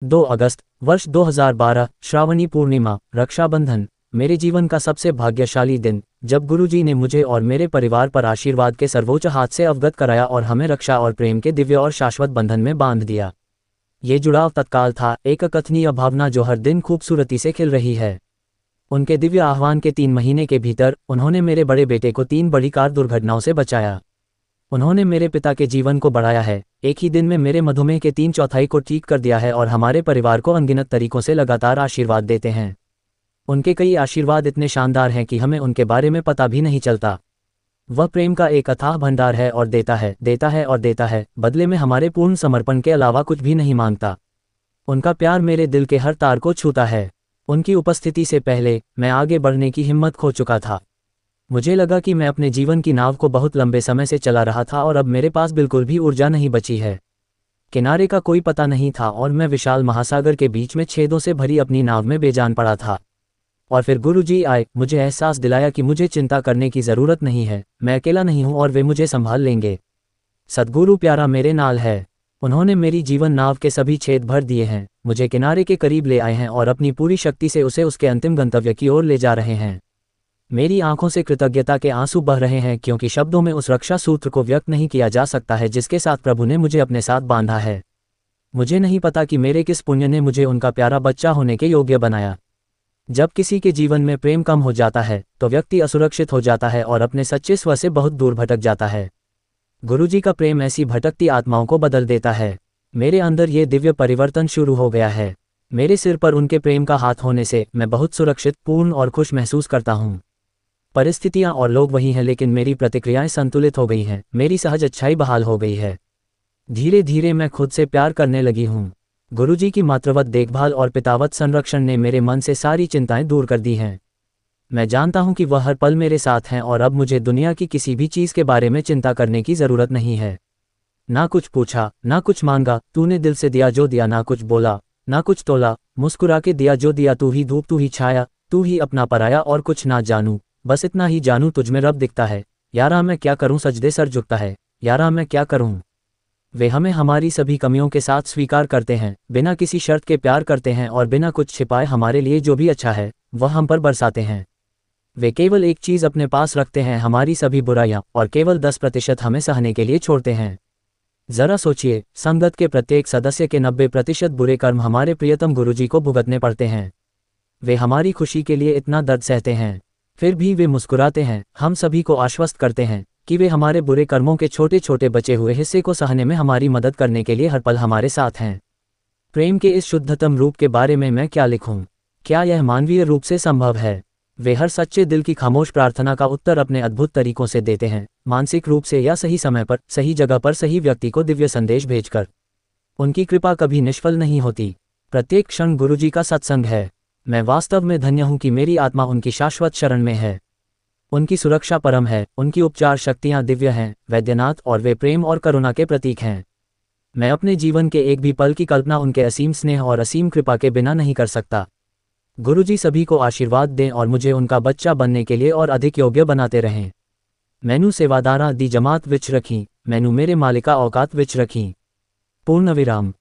2 अगस्त वर्ष 2012 श्रावणी पूर्णिमा रक्षाबंधन मेरे जीवन का सबसे भाग्यशाली दिन, जब गुरुजी ने मुझे और मेरे परिवार पर आशीर्वाद के सर्वोच्च हाथ से अवगत कराया और हमें रक्षा और प्रेम के दिव्य और शाश्वत बंधन में बांध दिया। ये जुड़ाव तत्काल था, एक अकथनीय भावना जो हर दिन खूबसूरती से खिल रही है। उनके दिव्य आह्वान के 3 महीने के भीतर उन्होंने मेरे बड़े बेटे को 3 बड़ी कार दुर्घटनाओं से बचाया। उन्होंने मेरे पिता के जीवन को बढ़ाया है, एक ही दिन में मेरे मधुमेह के 3/4 को ठीक कर दिया है और हमारे परिवार को अनगिनत तरीकों से लगातार आशीर्वाद देते हैं। उनके कई आशीर्वाद इतने शानदार हैं कि हमें उनके बारे में पता भी नहीं चलता। वह प्रेम का एक अथाह भंडार है और देता है, देता है और देता है, बदले में हमारे पूर्ण समर्पण के अलावा कुछ भी नहीं मांगता। उनका प्यार मेरे दिल के हर तार को छूता है। उनकी उपस्थिति से पहले मैं आगे बढ़ने की हिम्मत खो चुका था। मुझे लगा कि मैं अपने जीवन की नाव को बहुत लंबे समय से चला रहा था और अब मेरे पास बिल्कुल भी ऊर्जा नहीं बची है। किनारे का कोई पता नहीं था और मैं विशाल महासागर के बीच में छेदों से भरी अपनी नाव में बेजान पड़ा था। और फिर गुरुजी आए, मुझे एहसास दिलाया कि मुझे चिंता करने की ज़रूरत नहीं है, मैं अकेला नहीं हूँ और वे मुझे संभाल लेंगे। सद्गुरु प्यारा मेरे नाल है। उन्होंने मेरी जीवन नाव के सभी छेद भर दिए हैं, मुझे किनारे के करीब ले आए हैं और अपनी पूरी शक्ति से उसे उसके अंतिम गंतव्य की ओर ले जा रहे हैं। मेरी आंखों से कृतज्ञता के आंसू बह रहे हैं, क्योंकि शब्दों में उस रक्षा सूत्र को व्यक्त नहीं किया जा सकता है जिसके साथ प्रभु ने मुझे अपने साथ बांधा है। मुझे नहीं पता कि मेरे किस पुण्य ने मुझे उनका प्यारा बच्चा होने के योग्य बनाया। जब किसी के जीवन में प्रेम कम हो जाता है तो व्यक्ति असुरक्षित हो जाता है और अपने सच्चे स्व से बहुत दूर भटक जाता है। गुरुजी का प्रेम ऐसी भटकती आत्माओं को बदल देता है। मेरे अंदर ये दिव्य परिवर्तन शुरू हो गया है। मेरे सिर पर उनके प्रेम का हाथ होने से मैं बहुत सुरक्षित, पूर्ण और खुश महसूस करता हूँ। परिस्थितियाँ और लोग वही हैं, लेकिन मेरी प्रतिक्रियाएं संतुलित हो गई हैं, मेरी सहज अच्छाई बहाल हो गई है। धीरे धीरे मैं खुद से प्यार करने लगी हूँ। गुरुजी की मातृवत देखभाल और पितावत संरक्षण ने मेरे मन से सारी चिंताएं दूर कर दी हैं। मैं जानता हूं कि वह हर पल मेरे साथ हैं और अब मुझे दुनिया की किसी भी चीज़ के बारे में चिंता करने की ज़रूरत नहीं है। ना कुछ पूछा, ना कुछ मांगा, तूने दिल से दिया जो दिया, ना कुछ बोला, ना कुछ तोला, मुस्कुरा के दिया जो दिया, तू ही धूप, तू ही छाया, तू ही अपना पराया और कुछ ना जानू, बस इतना ही जानू तुझ में रब दिखता है। यारा मैं क्या करूं, सजदे सर झुकता है, यारा मैं क्या करूं। वे हमें हमारी सभी कमियों के साथ स्वीकार करते हैं, बिना किसी शर्त के प्यार करते हैं और बिना कुछ छिपाए हमारे लिए जो भी अच्छा है वह हम पर बरसाते हैं। वे केवल एक चीज़ अपने पास रखते हैं, हमारी सभी बुराइयां, और केवल 10% हमें सहने के लिए छोड़ते हैं। जरा सोचिए, संगत के प्रत्येक सदस्य के 90% बुरे कर्म हमारे प्रियतम गुरुजी को भुगतने पड़ते हैं। वे हमारी खुशी के लिए इतना दर्द सहते हैं, फिर भी वे मुस्कुराते हैं, हम सभी को आश्वस्त करते हैं कि वे हमारे बुरे कर्मों के छोटे छोटे बचे हुए हिस्से को सहने में हमारी मदद करने के लिए हर पल हमारे साथ हैं। प्रेम के इस शुद्धतम रूप के बारे में मैं क्या लिखूं? क्या यह मानवीय रूप से संभव है? वे हर सच्चे दिल की खामोश प्रार्थना का उत्तर अपने अद्भुत तरीकों से देते हैं, मानसिक रूप से या सही समय पर, सही जगह पर, सही व्यक्ति को दिव्य संदेश भेजकर। उनकी कृपा कभी निष्फल नहीं होती। प्रत्येक क्षण गुरुजी का सत्संग है। मैं वास्तव में धन्य हूं कि मेरी आत्मा उनकी शाश्वत शरण में है। उनकी सुरक्षा परम है, उनकी उपचार शक्तियां दिव्य हैं, वैद्यनाथ, और वे प्रेम और करुणा के प्रतीक हैं। मैं अपने जीवन के एक भी पल की कल्पना उनके असीम स्नेह और असीम कृपा के बिना नहीं कर सकता। गुरुजी सभी को आशीर्वाद दें और मुझे उनका बच्चा बनने के लिए और अधिक योग्य बनाते रहें। मैनू सेवादारा दी जमात विच रखी, मैनू मेरे मालिका औकात विच रखी। पूर्ण विराम।